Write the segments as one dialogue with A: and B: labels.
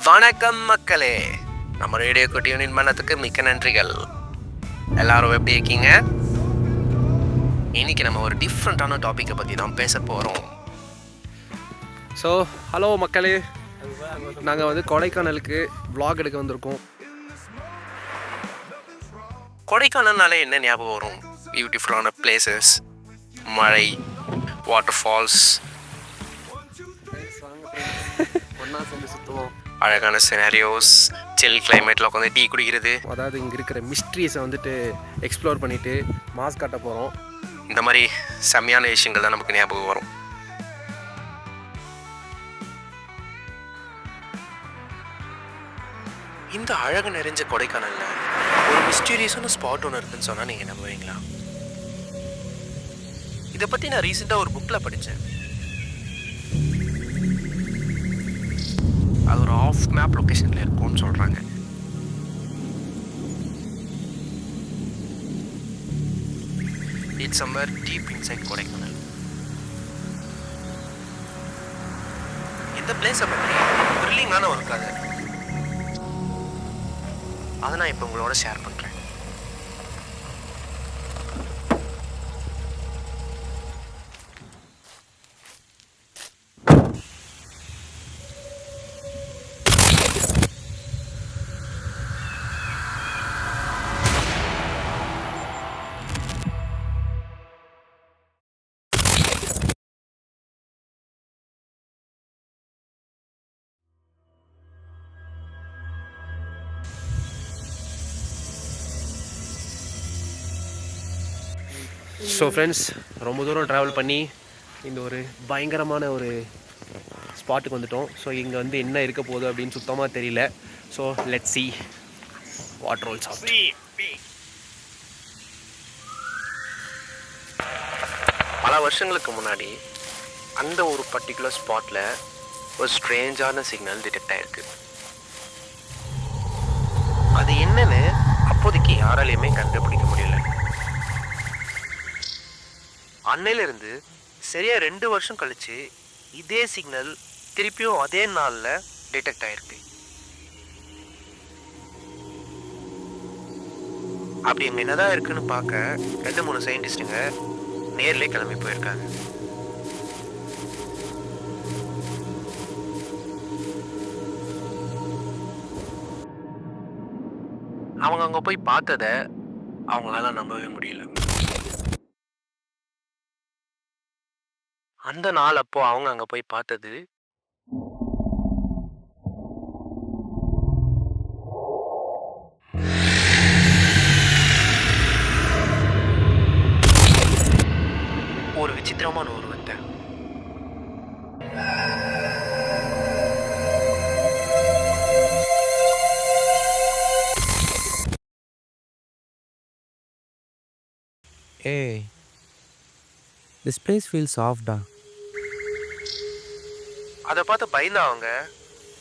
A: வணக்கம் மக்களே, நம்ம ரேடியோக்கு டியூன் பண்ணதுக்கு மிக்க நன்றிகள். எல்லாரும் எப்படி இருக்கீங்க? இன்னைக்கு நம்ம ஒரு டிஃப்ரெண்ட்டான டாப்பிக்கை பற்றி தான் பேச போகிறோம்.
B: ஸோ ஹலோ மக்களே, நாங்கள் வந்து கொடைக்கானலுக்கு vlog எடுக்க வந்திருக்கோம்.
A: கொடைக்கானல்னாலே என்ன ஞாபகம் வரும்? பியூட்டிஃபுல்லான பிளேசஸ், மழை, வாட்டர் ஃபால்ஸ்,
B: ஒன்றா சேர்ந்து சுற்றுவோம்,
A: அழகான சினாரியோஸ், சில் கிளைமேட்டில் உட்காந்து டீ குடிக்கிறது.
B: அதாவது இங்கே இருக்கிற மிஸ்ட்ரீஸை வந்துட்டு எக்ஸ்ப்ளோர் பண்ணிவிட்டு மாஸ் காட்ட போகிறோம்.
A: இந்த மாதிரி செம்மையான விஷயங்கள் தான் நமக்கு ஞாபகம் வரும். இந்த அழகு நிறைஞ்ச கொடைக்கானலில் ஒரு மிஸ்டீரியஸான ஸ்பாட் ஒன்று இருக்குன்னு சொன்னால் நீங்கள் நம்புவீங்களா? இதை பற்றி நான் ரீசெண்டாக ஒரு புக்கில் படித்தேன். அது ஒரு ஆஃப் மேப் லொக்கேஷனில் இருக்கும்னு சொல்கிறாங்க. It's somewhere deep inside Kodaikanal. இந்த பிளேஸை பற்றி த்ரில்லிங்கான ஒரு கதை, அதை நான் இப்போ உங்களோட ஷேர் பண்ணுறேன்.
B: ஸோ ஃப்ரெண்ட்ஸ், ரொம்ப தூரம் ட்ராவல் பண்ணி இந்த ஒரு பயங்கரமான ஒரு ஸ்பாட்டுக்கு வந்துட்டோம். ஸோ இங்கே வந்து என்ன இருக்க போகுது அப்படின்னு சுத்தமாக தெரியல. So let's see what rolls out.
A: பல வருஷங்களுக்கு முன்னாடி அந்த ஒரு பர்டிகுலர் ஸ்பாட்டில் ஒரு ஸ்ட்ரேஞ்சான சிக்னல் டிடெக்ட் ஆகிருக்கு. அது என்னன்னு அப்போதைக்கு யாராலையுமே கண்டுபிடிக்க முடியல. அன்னையிலிருந்து சரியாக 2 வருஷம் கழித்து இதே சிக்னல் திருப்பியும் அதே நாளில் டிடெக்ட் ஆகிருக்கு. அப்படி அங்கே என்னதான் இருக்குன்னு பார்க்க 2-3 சயின்டிஸ்ட்டுங்க நேர்லேயே கிளம்பி போயிருக்காங்க. அவங்க அங்கே போய் பார்த்ததை அவங்களால நம்பவே முடியல. அந்த நாள் அப்போ அவங்க அங்கே போய் பார்த்தது ஒரு விசித்திரமான உருவத்தை.
C: Hey, this place feels off, da.
A: அதை பார்த்து பயந்து அவங்க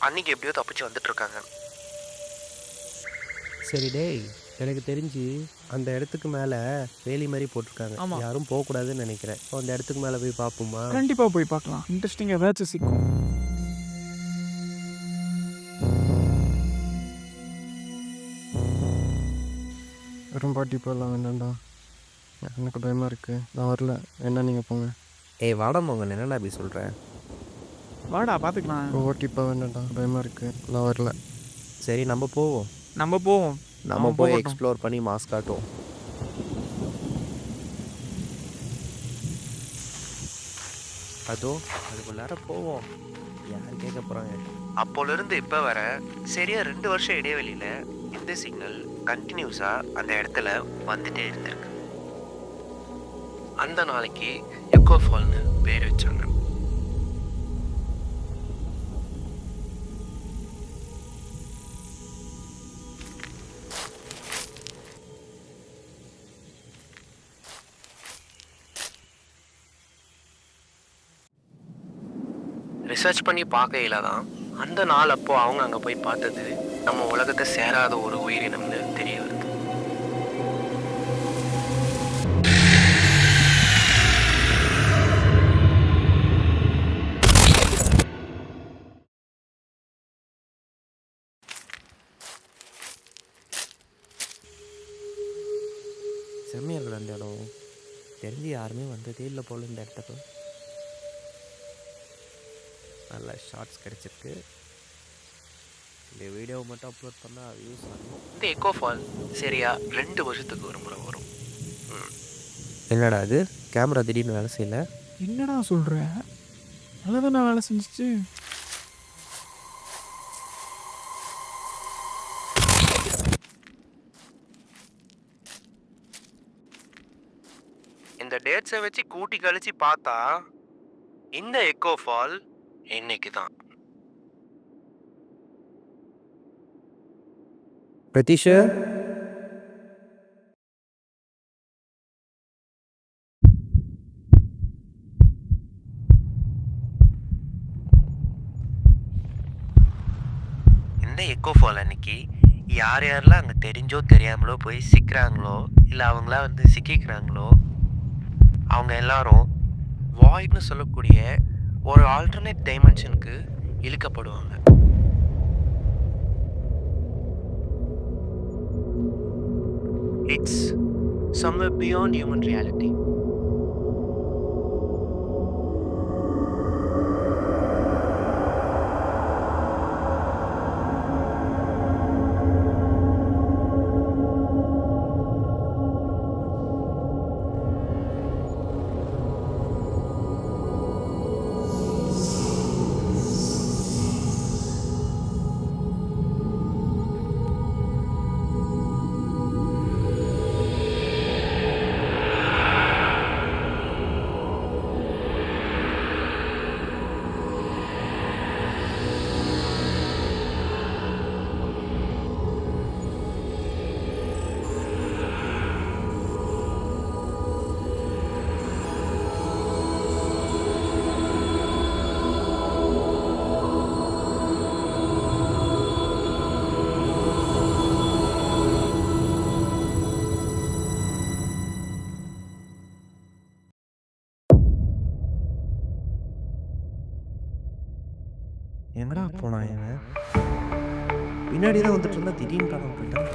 A: அன்னைக்கு எப்படியோ தப்பிச்சு வந்துட்டு இருக்காங்க.
C: சரி டேய், எனக்கு தெரிஞ்சு அந்த இடத்துக்கு மேலே வேலி மாதிரி போட்டிருக்காங்க.
D: ஆமா.
C: யாரும் போகக்கூடாதுன்னு நினைக்கிறேன். ஸோ அந்த இடத்துக்கு மேலே போய் பார்ப்போமா?
D: கண்டிப்பாக போய் பார்க்கலாம். இன்ட்ரெஸ்டிங்காக ஏதாச்சும் சிக்கும்.
E: வெறும் பாட்டி போயிடலாம் வேண்டாம்டா, எனக்கு பயமாக இருக்குது. நான் வரல, என்ன நீங்கள் போங்க.
C: ஏய் வாடா மோகன், என்னடா அப்படி சொல்கிறேன்?
D: வாடா பார்த்துக்கலாம்.
E: ஓட்டி போக வேண்டாம்டா, பயமாக இருக்குது, நான் வரல.
C: சரி நம்ம போவோம்.
D: நம்ம போவோம்.
C: நம்ம
D: அவன்
C: போய்
D: போகட்டும்.
C: எக்ஸ்ப்ளோர் பண்ணி மாஸ் காட்டுவோம். அதோ அதுக்குள்ளார போவோம். யார் கேட்க போகிறாங்க?
A: அப்போலேருந்து இப்போ வர சரியா 2 வருஷம் இடைவெளியில் இந்த சிக்னல் கண்டினியூஸாக அந்த இடத்துல வந்துட்டே இருந்திருக்கு. அந்த நாளைக்கு எக்கோ ஃபால்னு பேர் வச்சாங்க. ரிசர்ச் பண்ணி பார்க்கையில தான் அந்த நாள் அப்போ அவங்க அங்கே போய் பார்த்தது நம்ம உலகத்தை சேராத ஒரு உயிரினம்னு தெரிய வருது.
C: செம்மையாக இருக்குடா அந்த இடம். தெரிஞ்சு யாருமே வந்ததே இல்லை போல இந்த இடத்துக்கு. நல்ல ஷார்ட்ஸ் கிடச்சிருக்கு. இந்த வீடியோவை மட்டும் அப்லோட் பண்ணால் வியூஸ் ஆகும்.
A: இந்த எக்கோ ஃபால் சரியா 2 வருஷத்துக்கு ஒரு முறை வரும்.
C: என்னடா அது, கேமரா திடீர்னு வேலை செய்யலை?
D: என்னடா சொல்கிற? நல்லா தானே வேலை செஞ்சிச்சு.
A: இந்த டேட்ஸை வச்சு கூட்டி கழிச்சு பார்த்தா இந்த எக்கோ ஃபால் இன்னைக்கு தான்.
C: பிரதீஷ்,
A: இந்த எக்கோ ஃபால் அன்னைக்கு யார் யாரெல்லாம் அங்கே தெரிஞ்சோ தெரியாமலோ போய் சிக்கிறாங்களோ இல்லை அவங்களா வந்து சிக்கிக்கிறாங்களோ அவங்க எல்லாரும் வாய்ட்னு சொல்லக்கூடிய ஒரு ஆல்டர்னேட் டைமென்ஷனுக்கு இழுக்கப்படுவாங்க. It's somewhere beyond human reality.
C: எங்கடா போனான் இவன்? பின்னாடி தான் வந்துட்டு இருந்தா திடீர்னு காணாம போயிட்டான்.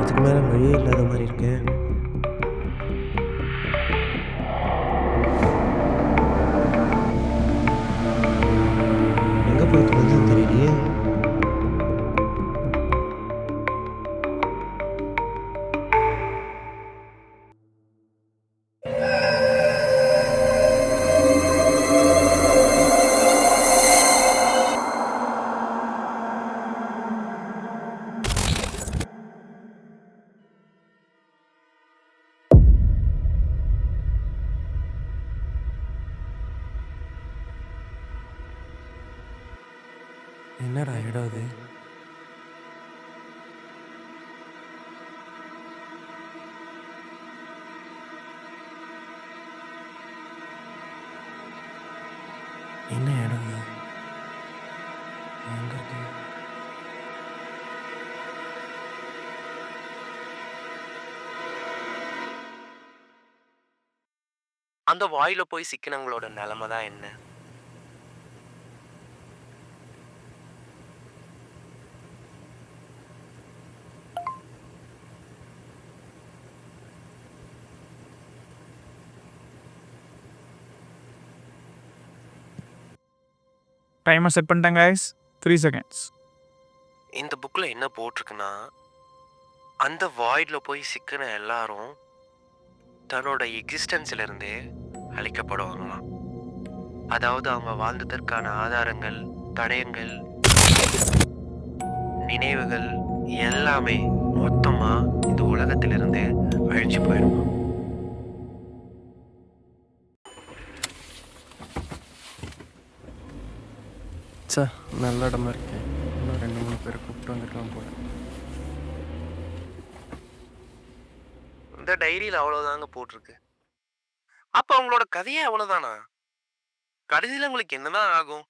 C: இதுக்கு மேல வழியே இல்லாத மாதிரி இருக்கு. எங்க போயிட்டு வந்து தெரியலையே. என்னடா இடம் அது? என்ன இடம் இது? எங்க இருக்கு?
A: அந்த வாயில போய் சிக்கினவங்களோட நிலைமை தான் என்ன?
D: டைமர் செட் பண்ணிட்டேன் கைஸ். 3 seconds.
A: இந்த புக்கில் என்ன போட்டிருக்குன்னா, அந்த வாய்டில் போய் சிக்கின எல்லாரும் தன்னோட எக்ஸிஸ்டன்ஸிலிருந்தே அழிக்கப்படுவாங்களாம். அதாவது அவங்க வாழ்ந்ததற்கான ஆதாரங்கள், தடயங்கள், நினைவுகள் எல்லாமே மொத்தமாக இந்த உலகத்திலிருந்தே அழிஞ்சு போயிடுமா.
E: சே நல்ல இடமா இருக்கே. இன்னும் 2-3 பேரை கூப்பிட்டு வந்துருக்கலாம் போல.
A: இந்த டைரியில் அவ்வளோதாங்க போட்டிருக்கு. அப்போ அவங்களோட கதையே அவ்வளோதானா? கடைசியில் உங்களுக்கு என்னதான் ஆகும்?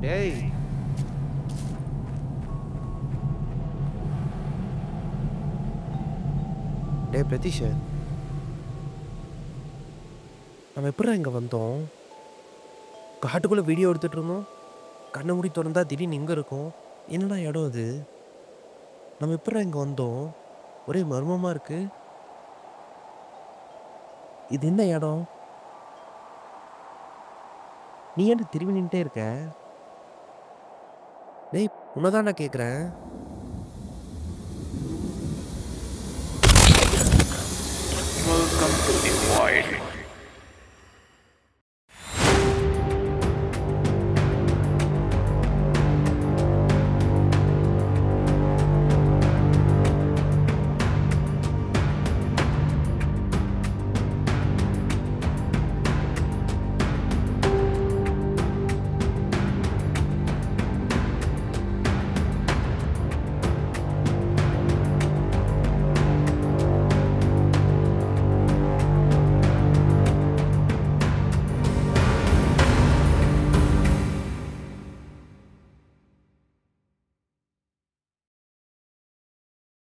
B: டேய்
A: டேய் பிரதீஷ், நம்ம எப்படிடா இங்கே வந்தோம்? காட்டுக்குள்ளே வீடியோ எடுத்துகிட்டு இருந்தோம். கண்ணை மூடி திறந்தா திடீர்னு இங்கே இருக்கும். என்னடா இடம் அது? நம்ம எப்படிடா இங்கே வந்தோம்? ஒரே மர்மமாக இருக்கு. இது என்ன இடம்? நீ ஏன்டா திரும்பி நின்றுட்டே இருக்க? டேய் உன்னதான் நான் கேட்குறேன்.
F: Welcome to the void.